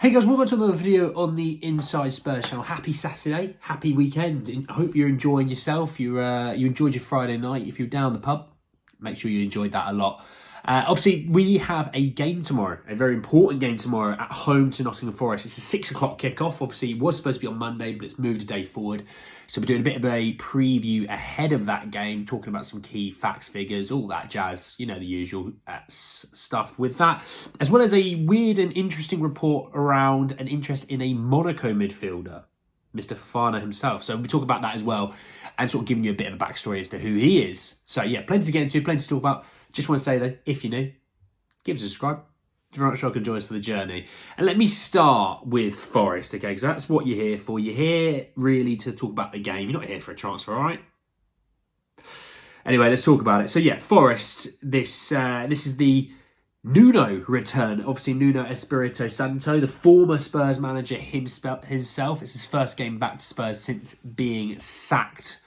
Hey guys, welcome to another video on the Inside Spurs channel. Happy Saturday, happy weekend. I hope you're enjoying yourself. You enjoyed your Friday night. If you're down the pub, make sure you enjoyed that a lot. Obviously, we have a game tomorrow, a very important game tomorrow at home to Nottingham Forest. It's a 6 o'clock kickoff. Obviously, it was supposed to be on Monday, but it's moved a day forward. So we're doing a bit of a preview ahead of that game, talking about some key facts, figures, all that jazz, you know, the usual stuff with that, as well as a weird and interesting report around an interest in a Monaco midfielder, Mr. Fofana himself. So we talk about that as well, and sort of giving you a bit of a backstory as to who he is. So yeah, plenty to get into, plenty to talk about. Just want to say that if you're new, give us a subscribe. If you're not sure, you can join us for the journey. And let me start with Forest, okay? Because that's what you're here for. You're here really to talk about the game. You're not here for a transfer, all right? Anyway, let's talk about it. So yeah, Forest. This is the Nuno return. Obviously, Nuno Espirito Santo, the former Spurs manager himself. It's his first game back to Spurs since being sacked.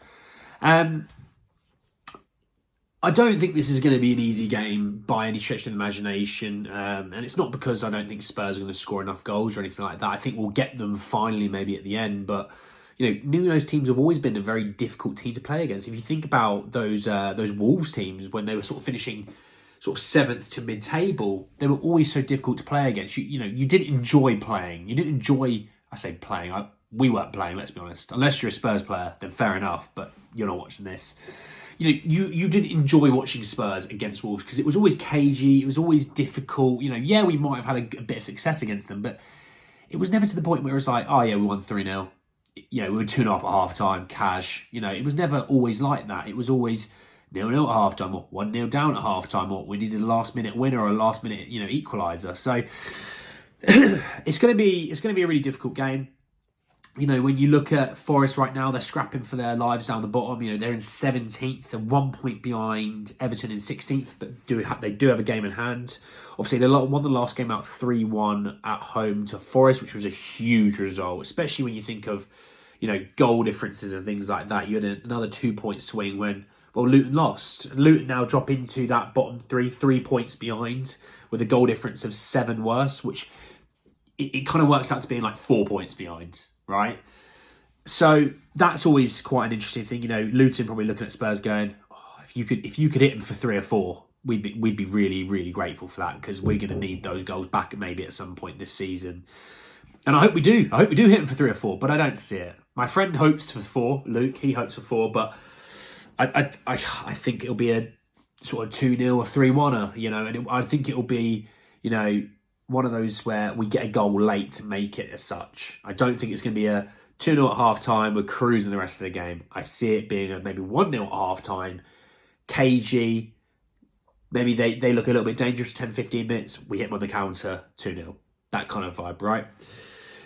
I don't think this is going to be an easy game by any stretch of the imagination. And it's not because I don't think Spurs are going to score enough goals or anything like that. I think we'll get them finally maybe at the end. But, you know, Nuno's teams have always been a very difficult team to play against. If you think about those Wolves teams when they were sort of finishing sort of 7th to mid-table, they were always so difficult to play against. You know, you didn't enjoy playing. You didn't enjoy, I say playing, we weren't playing, let's be honest. Unless you're a Spurs player, then fair enough, but you're not watching this. You know, you didn't enjoy watching Spurs against Wolves because it was always cagey, it was always difficult. You know, yeah, we might have had a bit of success against them, but it was never to the point where it was like, oh yeah, we won 3-0. You know, we were 2-0 at half-time, cash. You know, it was never always like that. It was always 0-0 at half-time or 1-0 down at half-time, or we needed a last-minute winner or a last-minute, you know, equaliser. So it's going to be a really difficult game. You know, when you look at Forest right now, they're scrapping for their lives down the bottom. You know, they're in 17th and 1 point behind Everton in 16th, but they do have a game in hand. Obviously, they won the last game out 3-1 at home to Forest, which was a huge result, especially when you think of, you know, goal differences and things like that. You had another 2-point swing when, well, Luton lost. Luton now drop into that bottom 3 points behind with a goal difference of 7 worse, which it kind of works out to being like 4 points behind. Right, so that's always quite an interesting thing. You know, Luton probably looking at Spurs going, oh, if you could hit them for 3 or 4, we'd be really, really grateful for that, because we're going to need those goals back maybe at some point this season. And I hope we do. I hope we do hit them for 3 or 4, but I don't see it. My friend hopes for 4, Luke. He hopes for 4, but I think it'll be a sort of 2-0 or 3-1, you know, and I think it'll be, you know, one of those where we get a goal late to make it as such. I don't think it's going to be a 2-0 at half-time. We're cruising the rest of the game. I see it being a maybe 1-0 at half-time. KG, maybe they look a little bit dangerous for 10-15 minutes. We hit them on the counter, 2-0. That kind of vibe, right?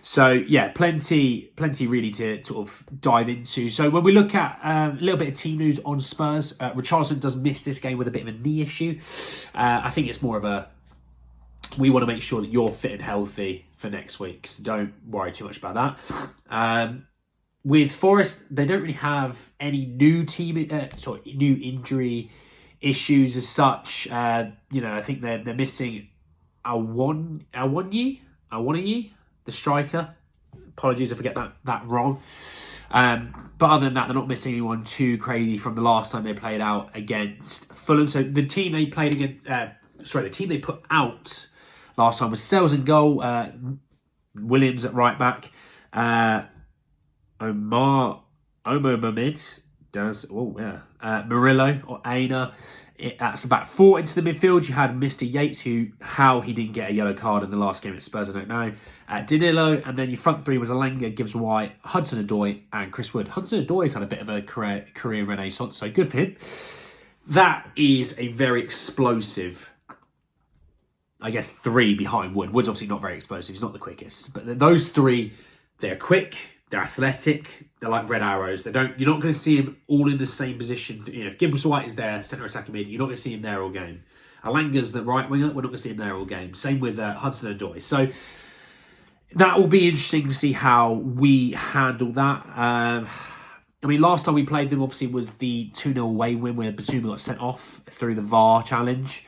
So, yeah, plenty really to sort of dive into. So when we look at a little bit of team news on Spurs, Richarlison does miss this game with a bit of a knee issue. I think it's more of a, we want to make sure that you're fit and healthy for next week, so don't worry too much about that. With Forest, they don't really have any new new injury issues as such. You know, I think they're missing Awoniyi, the striker. Apologies if I get that wrong. But other than that, they're not missing anyone too crazy from the last time they played out against Fulham. So the team they played against, the team they put out last time was Sells in goal, Williams at right back, Omo Mohamed does, Murillo or Aina. That's about 4 into the midfield. You had Mr. Yates, how he didn't get a yellow card in the last game at Spurs, I don't know. Danilo, and then your front 3 was Alanga, Gibbs White, Hudson-Odoi, and Chris Wood. Hudson-Odoi's had a bit of a career renaissance, so good for him. That is a very explosive, I guess, 3 behind Wood. Wood's obviously not very explosive. He's not the quickest. But those 3, they're quick, they're athletic, they're like red arrows. You're not going to see him all in the same position. You know, if Gibbs White is there, centre attacking mid, you're not going to see him there all game. Alanga's the right winger, we're not going to see him there all game. Same with Hudson-Odoi. So that will be interesting to see how we handle that. I mean, last time we played them, obviously, was the 2-0 away win where Basuma got sent off through the VAR challenge.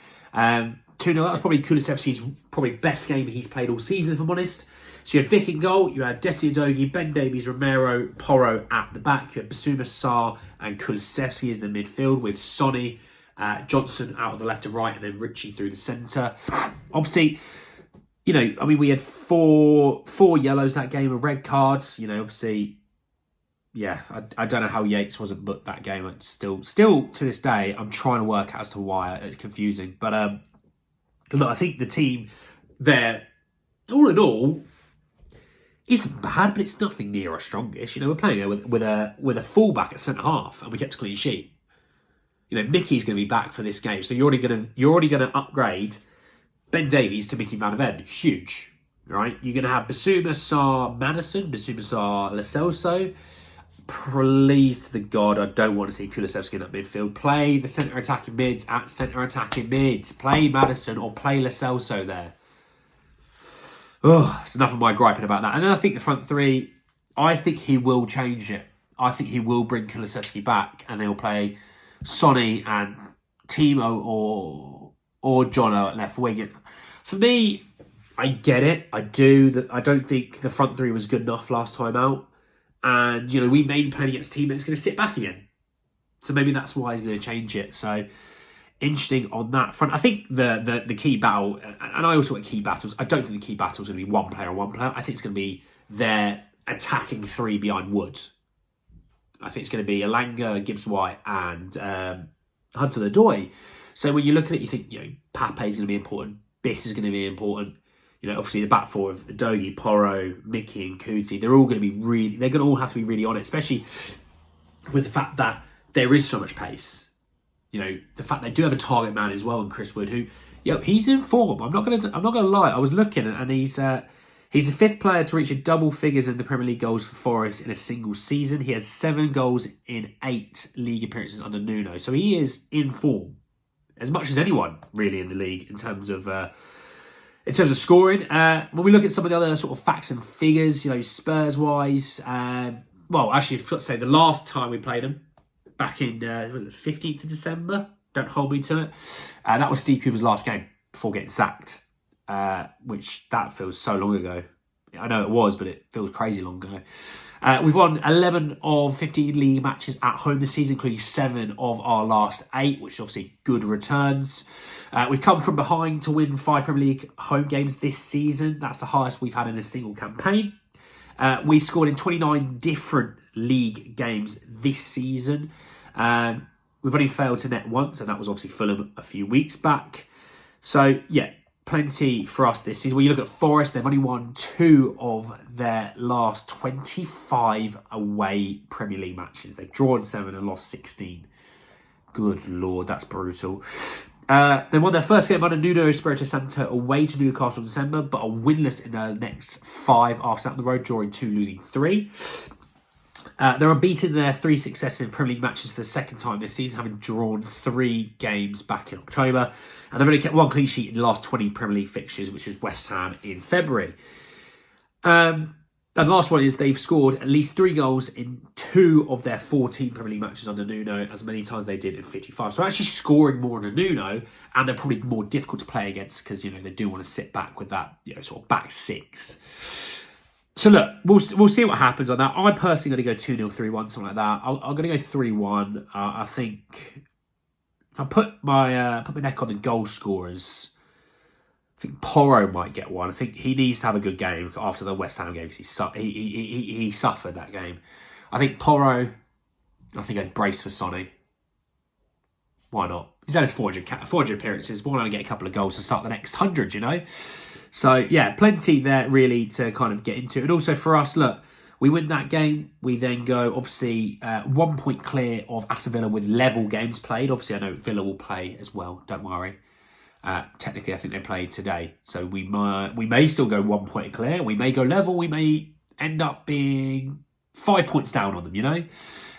2-0. That was probably Kulusevski's probably best game he's played all season, if I'm honest. So you had Vic in goal, you had Desi Udogie, Ben Davies, Romero, Porro at the back. You had Basuma, Sarr and Kulusevski as the midfield with Sonny, Johnson out on the left and right, and then Richie through the centre. Obviously, we had four yellows that game, and red cards. Obviously, yeah, I don't know how Yates wasn't booked that game. Still to this day, I'm trying to work out as to why. It's confusing. But look, I think the team there, all in all, isn't bad, but it's nothing near our strongest. We're playing there with a fullback at centre half, and we kept a clean sheet. Mickey's going to be back for this game, so you're already going to upgrade Ben Davies to Mickey Van de Ven. Huge, right? You're going to have Basuma, Sarr, Madison, Basuma, Sarr, Lo Celso. Please to the God, I don't want to see Kulusevski in that midfield. Play the centre attacking mids at centre attacking mids. Play Madison or play Lo Celso there. Oh, it's enough of my griping about that. And then I think the front three, I think he will change it. I think he will bring Kulusevski back, and they'll play Sonny and Timo or Jono at left wing. And for me, I get it. I do. I don't think the front three was good enough last time out. And, we may be playing against a team that's going to sit back again. So maybe that's why he's going to change it. So, interesting on that front. I think the key battle, and I also want key battles, I don't think the key battle is going to be one player on one player. I think it's going to be their attacking three behind Wood. I think it's going to be Elanga, Gibbs-White and Hudson-Odoi. So when you look at it, you think, Pape is going to be important. Biss is going to be important. Obviously the back four of Udogie, Porro, Mickey and Kuti, they're all going to be they're going to all have to be really on it, especially with the fact that there is so much pace. The fact they do have a target man as well in Chris Wood, who, he's in form. I'm not going to lie. I was looking and he's the fifth player to reach a double figures in the Premier League goals for Forest in a single season. He has 7 goals in 8 league appearances under Nuno. So he is in form as much as anyone really in the league in terms of scoring. When we look at some of the other sort of facts and figures, Spurs-wise, actually, I've got to say, the last time we played them, back in, 15th of December? Don't hold me to it. That was Steve Cooper's last game before getting sacked, which that feels so long ago. I know it was, but it feels crazy long ago. We've won 11 of 15 league matches at home this season, including 7 of our last 8, which is obviously good returns. We've come from behind to win 5 Premier League home games this season. That's the highest we've had in a single campaign. We've scored in 29 different league games this season. We've only failed to net once, and that was obviously Fulham a few weeks back. So, yeah, plenty for us this season. When you look at Forest, they've only won 2 of their last 25 away Premier League matches. They've drawn 7 and lost 16. Good Lord, that's brutal. They won their first game under Nuno Espirito Santo away to Newcastle in December, but are winless in their next 5 after that on the road, drawing 2, losing 3. They're unbeaten in their 3 successive Premier League matches for the second time this season, having drawn 3 games back in October. And they've only kept 1 clean sheet in the last 20 Premier League fixtures, which was West Ham in February. And the last one is they've scored at least 3 goals in 2 of their 14 Premier League matches under Nuno, as many times they did in 55. So actually scoring more under Nuno, and they're probably more difficult to play against because, they do want to sit back with that, sort of back 6. So look, we'll see what happens on that. I'm personally going to go 2-0, 3-1, something like that. I'm going to go 3-1. I think if I put my neck on the goal scorers, I think Porro might get one. I think he needs to have a good game after the West Ham game because he suffered that game. I think Porro, I think I'd brace for Sonny. Why not? He's had his 400 appearances. Why not get a couple of goals to start the next 100, So, yeah, plenty there really to kind of get into. And also for us, look, we win that game. We then go, obviously, 1 point clear of Aston Villa with level games played. Obviously, I know Villa will play as well. Don't worry. Technically, I think they played today. So we may still go 1 point clear. We may go level. We may end up being 5 points down on them,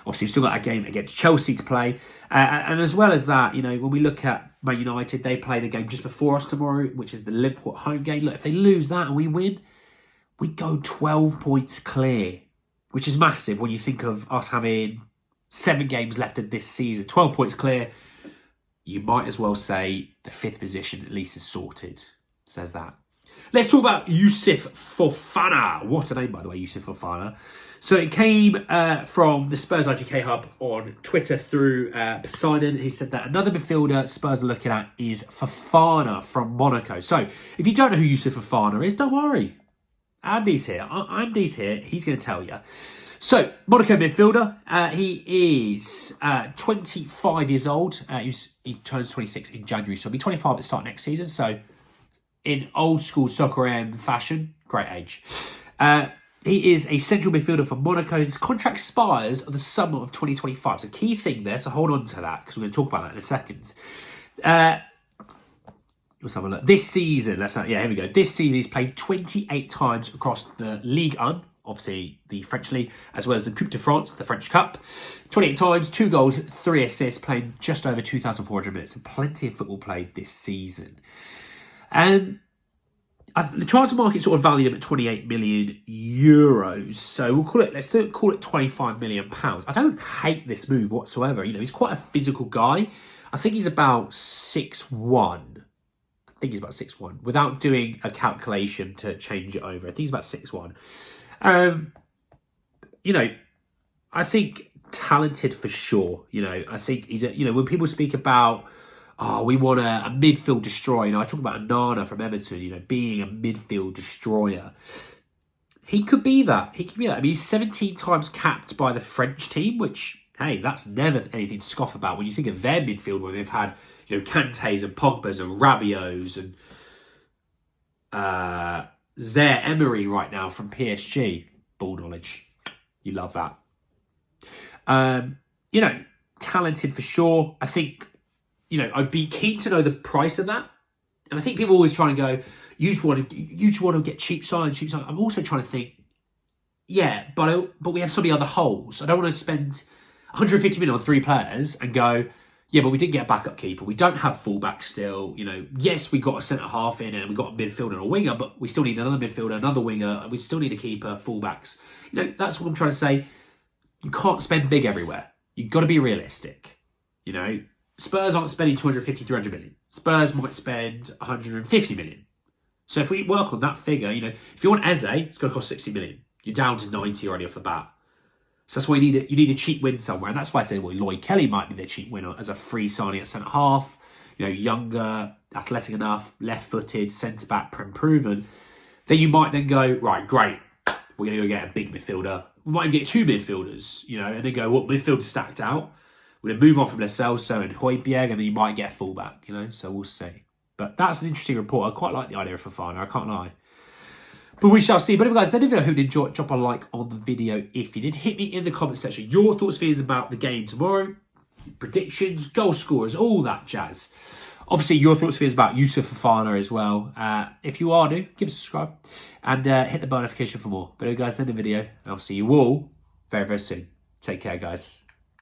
Obviously, we've still got a game against Chelsea to play. And as well as that, when we look at Man United, they play the game just before us tomorrow, which is the Liverpool home game. Look, if they lose that and we win, we go 12 points clear, which is massive when you think of us having 7 games left of this season. 12 points clear. you might as well say the 5th position at least is sorted. Says that. Let's talk about Youssouf Fofana. What a name, by the way, Youssouf Fofana. So it came from the Spurs ITK Hub on Twitter through Poseidon. He said that another midfielder Spurs are looking at is Fofana from Monaco. So if you don't know who Youssouf Fofana is, don't worry. Andy's here. Andy's here. He's going to tell you. So, Monaco midfielder. He is 25 years old. He turns 26 in January. So he'll be 25 at the start of next season. So in old school soccer fashion, great age. He is a central midfielder for Monaco. His contract expires in the summer of 2025. So key thing there, so hold on to that because we're going to talk about that in a second. Let's have a look. This season, here we go. This season he's played 28 times across the Ligue 1, obviously the French league, as well as the Coupe de France, the French Cup. 28 times, 2 goals, 3 assists, playing just over 2,400 minutes. And plenty of football played this season. And the transfer market sort of valued him at 28 million euros. So let's call it 25 million pounds. I don't hate this move whatsoever. You know, he's quite a physical guy. I think he's about 6'1". I think he's about 6'1", without doing a calculation to change it over. I think he's about 6'1". You know, I think talented for sure. You know, I think he's when people speak about, we want a midfield destroyer. You know, I talk about Nana from Everton, you know, being a midfield destroyer. He could be that. He could be that. I mean, he's 17 times capped by the French team, which, hey, that's never anything to scoff about when you think of their midfield, where they've had, you know, Kantés and Pogbas and Rabiot's and Zaire Emery right now from PSG. Ball knowledge. You love that. You know, talented for sure. I think, you know, I'd be keen to know the price of that. And I think people always try and go, you just want to get cheap signs. I'm also trying to think, yeah, but we have so many other holes. I don't want to spend 150 million on 3 players and go, yeah, but we didn't get a backup keeper. We don't have fullback still. You know, yes, we got a centre half in and we got a midfielder and a winger, but we still need another midfielder, another winger, and we still need a keeper, fullbacks. You know, that's what I'm trying to say. You can't spend big everywhere. You've got to be realistic. You know, Spurs aren't spending 250, 300 million. Spurs might spend 150 million. So if we work on that figure, you know, if you want Eze, it's going to cost 60 million. You're down to 90 already off the bat. So that's why you need a cheap win somewhere. And that's why I say, well, Lloyd Kelly might be the cheap winner as a free signing at centre-half. You know, younger, athletic enough, left-footed, centre-back, proven. Then you might then go, right, great. We're going to go get a big midfielder. We might even get 2 midfielders, you know, and then go, what midfield stacked out? We're going to move on from Lo Celso and Højbjerg, and then you might get a fullback, you know, so we'll see. But that's an interesting report. I quite like the idea of Fofana, I can't lie. But we shall see. But anyway, guys, then if you enjoyed, drop a like on the video if you did. Hit me in the comment section your thoughts, feelings about the game tomorrow, predictions, goal scorers, all that jazz. Obviously, your thoughts, feelings about Youssouf Fofana as well. If you are new, give us a subscribe and hit the bell notification for more. But anyway, guys, then the video, and I'll see you all very, very soon. Take care, guys.